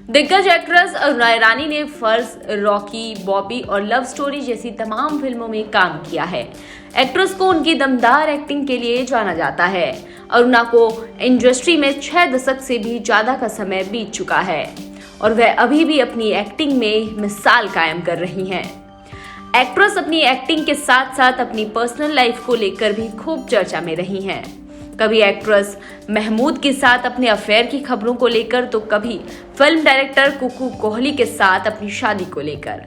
दिग्गज एक्ट्रेस अरुणा ईरानी ने फर्ज, रॉकी, बॉबी और लव स्टोरी जैसी तमाम फिल्मों में काम किया है। एक्ट्रेस को उनकी दमदार एक्टिंग के लिए जाना जाता है। अरुणा को इंडस्ट्री में 6 दशक से भी ज्यादा का समय बीत चुका है और वह अभी भी अपनी एक्टिंग में मिसाल कायम कर रही हैं। एक्ट्रेस अपनी एक्टिंग के साथ साथ अपनी पर्सनल लाइफ को लेकर भी खूब चर्चा में रही हैं। कभी एक्ट्रेस महमूद के साथ अपने अफेयर की खबरों को लेकर तो कभी फिल्म डायरेक्टर कुकू कोहली के साथ अपनी शादी को लेकर।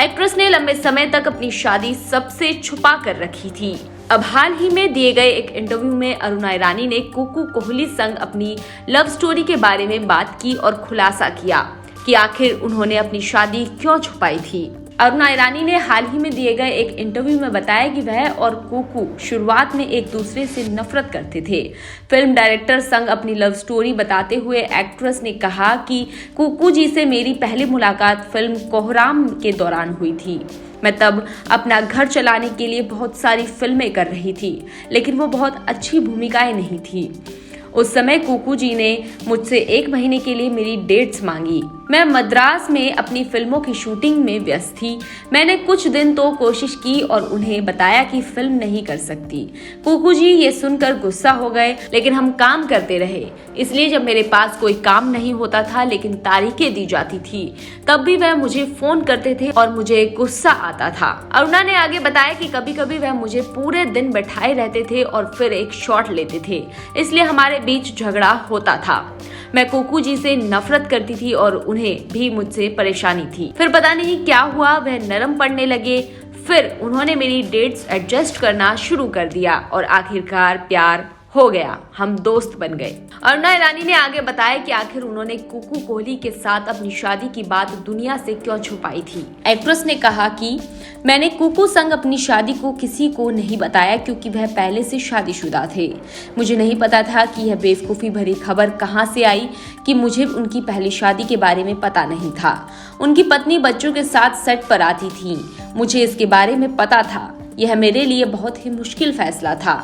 एक्ट्रेस ने लंबे समय तक अपनी शादी सबसे छुपा कर रखी थी। अब हाल ही में दिए गए एक इंटरव्यू में अरुणा ईरानी ने कुकू कोहली संग अपनी लव स्टोरी के बारे में बात की और खुलासा किया कि आखिर उन्होंने अपनी शादी क्यों छुपाई थी। अरुणा ईरानी ने हाल ही में दिए गए एक इंटरव्यू में बताया कि वह और कुकू शुरुआत में एक दूसरे से नफरत करते थे। फिल्म डायरेक्टर संग अपनी लव स्टोरी बताते हुए एक्ट्रेस ने कहा कि कुकू जी से मेरी पहली मुलाकात फिल्म कोहराम के दौरान हुई थी। मैं तब अपना घर चलाने के लिए बहुत सारी फिल्में कर रही थी, लेकिन वो बहुत अच्छी भूमिकाएं नहीं थी। उस समय कुकू जी ने मुझसे 1 महीने के लिए मेरी डेट्स मांगी। मैं मद्रास में अपनी फिल्मों की शूटिंग में व्यस्त थी। मैंने कुछ दिन तो कोशिश की और उन्हें बताया कि फिल्म नहीं कर सकती। कुकू जी ये सुनकर गुस्सा हो गए, लेकिन हम काम करते रहे। इसलिए जब मेरे पास कोई काम नहीं होता था लेकिन तारीखें दी जाती थी, तब भी वह मुझे फोन करते थे और मुझे गुस्सा आता था। अरुणा ने आगे बताया कि कभी कभी वह मुझे पूरे दिन बैठाए रहते थे और फिर एक शॉट लेते थे, इसलिए हमारे बीच झगड़ा होता था। मैं कुकू जी से नफरत करती थी और उन्हें भी मुझसे परेशानी थी। फिर पता नहीं क्या हुआ, वह नरम पड़ने लगे। फिर उन्होंने मेरी डेट्स एडजस्ट करना शुरू कर दिया और आखिरकार प्यार हो गया, हम दोस्त बन गए। अरुणा ईरानी ने आगे बताया कि आखिर उन्होंने कुकू कोहली के साथ अपनी शादी की बात दुनिया से क्यों छुपाई थी। एक्ट्रेस ने कहा कि मैंने कुकू संग अपनी शादी को किसी को नहीं बताया क्योंकि वह पहले से शादीशुदा थे। मुझे नहीं पता था कि यह बेवकूफ़ी भरी खबर कहां से आई कि मुझे उनकी पहली शादी के बारे में पता नहीं था। उनकी पत्नी बच्चों के साथ सेट पर आती थी, मुझे इसके बारे में पता था। यह मेरे लिए बहुत ही मुश्किल फैसला था।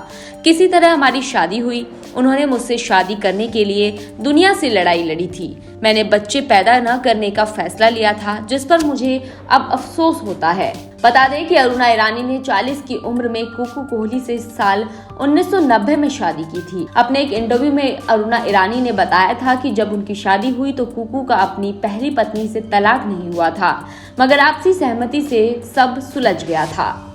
किसी तरह हमारी शादी हुई। उन्होंने मुझसे शादी करने के लिए दुनिया से लड़ाई लड़ी थी। मैंने बच्चे पैदा न करने का फैसला लिया था, जिस पर मुझे अब अफसोस होता है। बता दें कि अरुणा ईरानी ने 40 की उम्र में कुकू कोहली से साल 1990 में शादी की थी। अपने एक इंटरव्यू में अरुणा ईरानी ने बताया था कि जब उनकी शादी हुई तो कुकू का अपनी पहली पत्नी से तलाक नहीं हुआ था, मगर आपसी सहमति से सब सुलझ गया था।